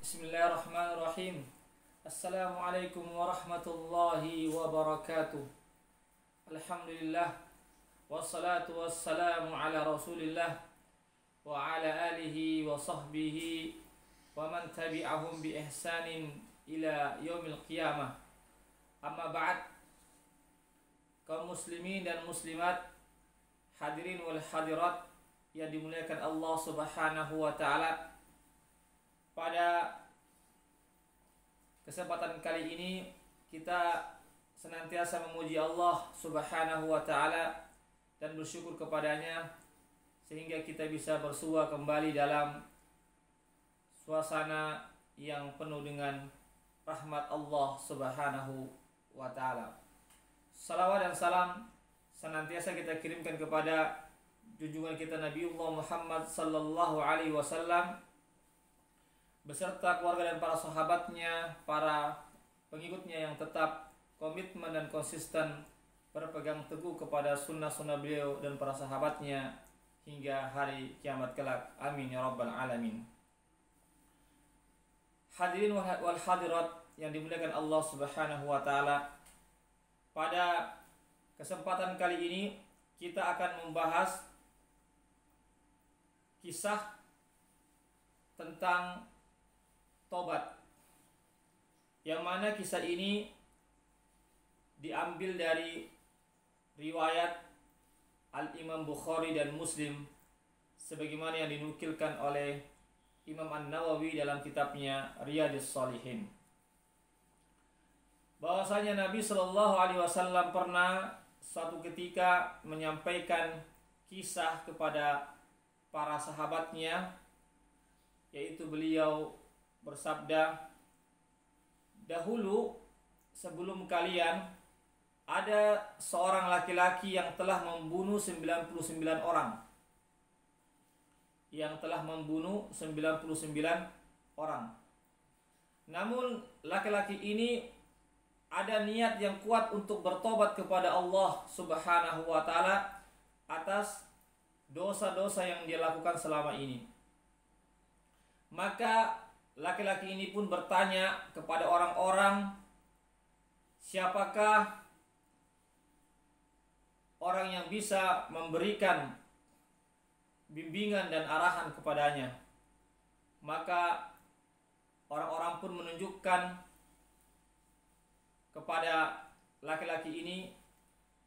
Bismillahirrahmanirrahim. Assalamualaikum warahmatullahi wabarakatuh. Alhamdulillah. Wassalatu wassalamu ala rasulillah wa ala alihi wa sahbihi wa man tabi'ahum bi ihsanin ila yaumil qiyamah. Amma ba'd. Kaum muslimin dan muslimat, hadirin wal hadirat yang dimuliakan Allah Subhanahu wa taala. Pada kesempatan kali ini kita senantiasa memuji Allah Subhanahu wa taala dan bersyukur kepadanya sehingga kita bisa bersua kembali dalam suasana yang penuh dengan rahmat Allah Subhanahu wa taala. Salawat dan salam senantiasa kita kirimkan kepada junjungan kita Nabiullah Muhammad sallallahu alaihi wasallam beserta keluarga dan para sahabatnya, para pengikutnya yang tetap komitmen dan konsisten berpegang teguh kepada sunnah-sunnah beliau dan para sahabatnya hingga hari kiamat kelak. Amin ya rabbal alamin. Hadirin wal hadirat yang dimuliakan Allah Subhanahu wa taala, pada kesempatan kali ini kita akan membahas kisah tentang tobat, yang mana kisah ini diambil dari riwayat Al-Imam Bukhari dan Muslim sebagaimana yang dinukilkan oleh Imam An-Nawawi dalam kitabnya Riyadhus Shalihin, bahwasanya Nabi Shallallahu Alaihi Wasallam pernah suatu ketika menyampaikan kisah kepada para sahabatnya, yaitu beliau bersabda, dahulu sebelum kalian ada seorang laki-laki yang telah membunuh 99 orang. Yang telah membunuh 99 orang. Namun laki-laki ini ada niat yang kuat untuk bertobat kepada Allah Subhanahu wa taala atas dosa-dosa yang dia lakukan selama ini. Maka laki-laki ini pun bertanya kepada orang-orang, siapakah orang yang bisa memberikan bimbingan dan arahan kepadanya. Maka orang-orang pun menunjukkan kepada laki-laki ini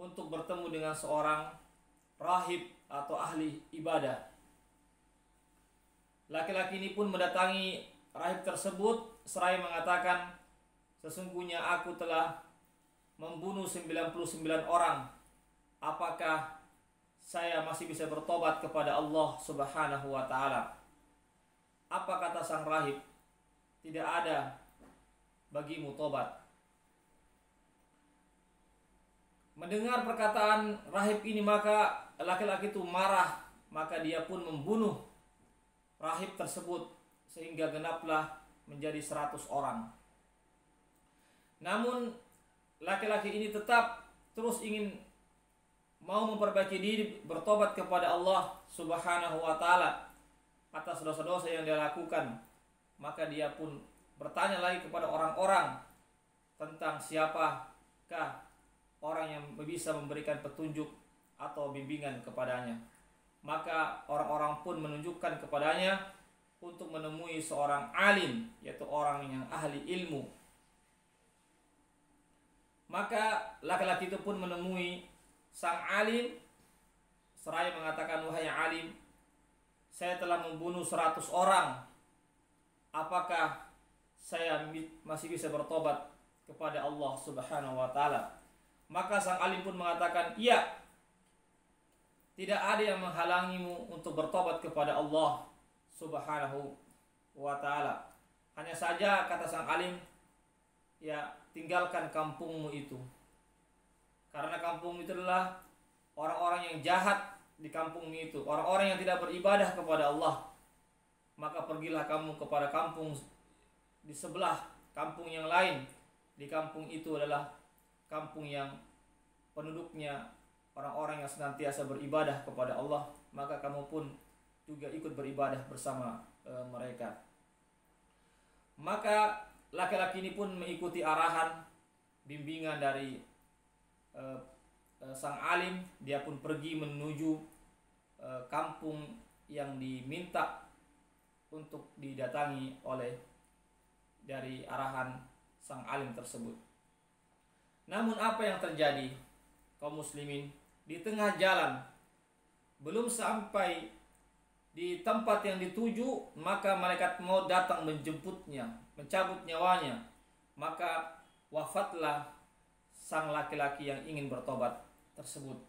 untuk bertemu dengan seorang rahib atau ahli ibadah. Laki-laki ini pun mendatangi rahib tersebut seraya mengatakan, sesungguhnya aku telah membunuh 99 orang. Apakah saya masih bisa bertobat kepada Allah Subhanahu wa taala? Apa kata sang rahib? Tidak ada bagimu tobat. Mendengar perkataan rahib ini, maka laki-laki itu marah, maka dia pun membunuh rahib tersebut sehingga genaplah menjadi 100 orang. Namun laki-laki ini tetap terus ingin mau memperbaiki diri, bertobat kepada Allah Subhanahu wa taala atas dosa-dosa yang dia lakukan. Maka dia pun bertanya lagi kepada orang-orang tentang siapakah orang yang bisa memberikan petunjuk atau bimbingan kepadanya. Maka orang-orang pun menunjukkan kepadanya untuk menemui seorang alim, yaitu orang yang ahli ilmu. Maka laki-laki itu pun menemui sang alim seraya mengatakan, wahai alim, saya telah membunuh 100 orang. Apakah saya masih bisa bertobat kepada Allah Subhanahu wa taala? Maka sang alim pun mengatakan, iya, tidak ada yang menghalangimu untuk bertobat kepada Allah Subhanahu wa ta'ala. Hanya saja, kata sang alim, ya, tinggalkan kampungmu itu. Karena kampung itu adalah orang-orang yang jahat di kampungmu itu, orang-orang yang tidak beribadah kepada Allah. Maka pergilah kamu kepada kampung di sebelah, kampung yang lain. Di kampung itu adalah kampung yang penduduknya orang-orang yang senantiasa beribadah kepada Allah. Maka kamu pun juga ikut beribadah bersama mereka. Maka laki-laki ini pun mengikuti arahan bimbingan dari sang alim. Dia pun pergi menuju kampung yang diminta untuk didatangi oleh dari arahan sang alim tersebut. Namun apa yang terjadi, kaum muslimin? Di tengah jalan, belum sampai di tempat yang dituju, maka malaikat maut datang menjemputnya, mencabut nyawanya. Maka wafatlah sang laki-laki yang ingin bertobat tersebut.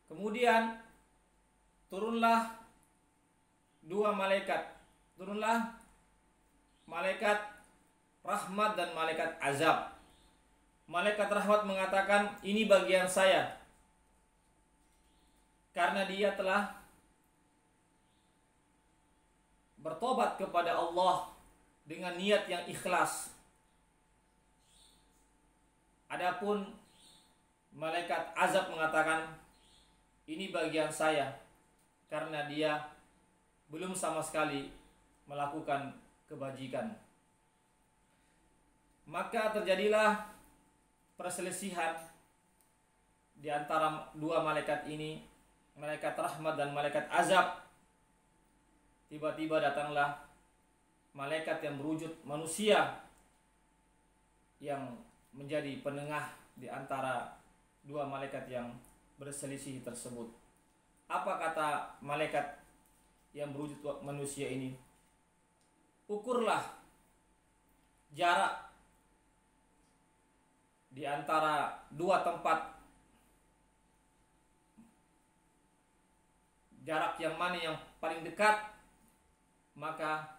Kemudian turunlah malaikat rahmat dan malaikat azab. Malaikat rahmat mengatakan, ini bagian saya, karena dia telah bertobat kepada Allah dengan niat yang ikhlas. Adapun malaikat azab mengatakan, ini bagian saya, karena dia belum sama sekali melakukan kebajikan. Maka terjadilah perselisihan di antara dua malaikat ini, malaikat rahmat dan malaikat azab. Tiba-tiba datanglah malaikat yang berwujud manusia yang menjadi penengah di antara dua malaikat yang berselisih tersebut. Apa kata malaikat yang berwujud manusia ini? Ukurlah jarak di antara dua tempat, jarak yang mana yang paling dekat, maka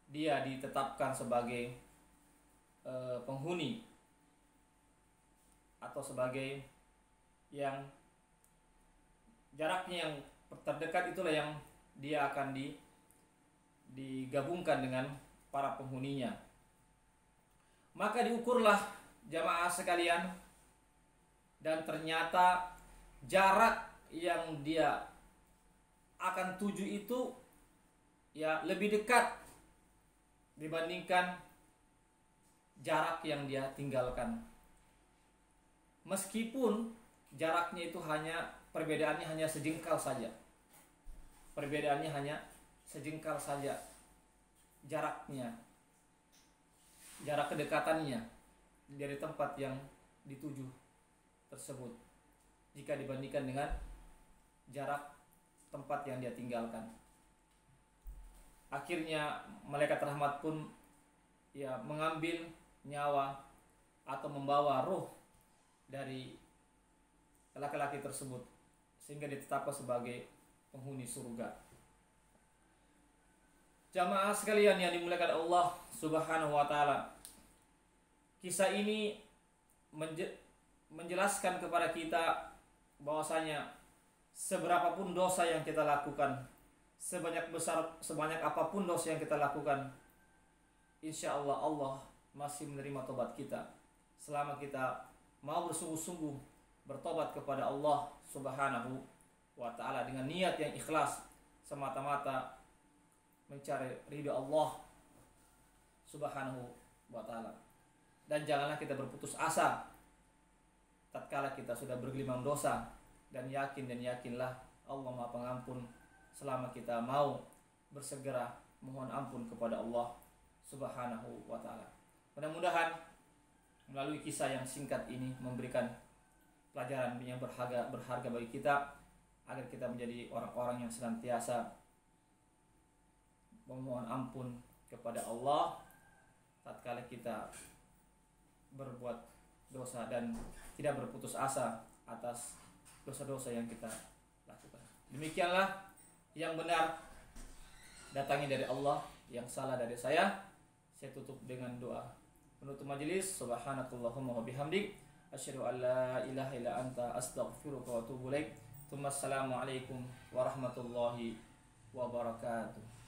dia ditetapkan sebagai penghuni atau sebagai yang jaraknya yang terdekat, itulah yang dia akan digabungkan dengan para penghuninya. Maka diukurlah jamaah sekalian, dan ternyata jarak yang dia akan tuju itu ya lebih dekat dibandingkan jarak yang dia tinggalkan. Meskipun jaraknya itu perbedaannya hanya sejengkal saja. Perbedaannya hanya sejengkal saja jaraknya. Jarak kedekatannya dari tempat yang dituju tersebut jika dibandingkan dengan jarak tempat yang dia tinggalkan. Akhirnya malaikat rahmat pun ya mengambil nyawa atau membawa roh dari laki-laki tersebut sehingga ditetapkan sebagai penghuni surga. Jamaah sekalian yang dimuliakan Allah Subhanahu wa taala, kisah ini menjelaskan kepada kita bahwasanya seberapapun dosa yang kita lakukan, sebanyak apapun dosa yang kita lakukan, insya Allah Allah masih menerima tobat kita selama kita mau bersungguh-sungguh bertobat kepada Allah Subhanahu wa taala dengan niat yang ikhlas, semata-mata mencari ridha Allah Subhanahu wa taala. Dan janganlah kita berputus asa tatkala kita sudah bergelimang dosa, dan yakinlah Allah Maha Pengampun selama kita mau bersegera mohon ampun kepada Allah Subhanahu wa taala. Mudah-mudahan melalui kisah yang singkat ini memberikan pelajaran yang berharga bagi kita, agar kita menjadi orang-orang yang senantiasa memohon ampun kepada Allah tatkala kita berbuat dosa, dan tidak berputus asa atas dosa-dosa yang kita lakukan. Demikianlah yang benar datangnya dari Allah, yang salah dari saya. Saya tutup dengan doa penutup majelis. Subhanakallahumma wa bihamdik, asyhadu an la ilaha illa anta, astaghfiruka wa atubu ilaik. Assalamualaikum warahmatullahi wabarakatuh.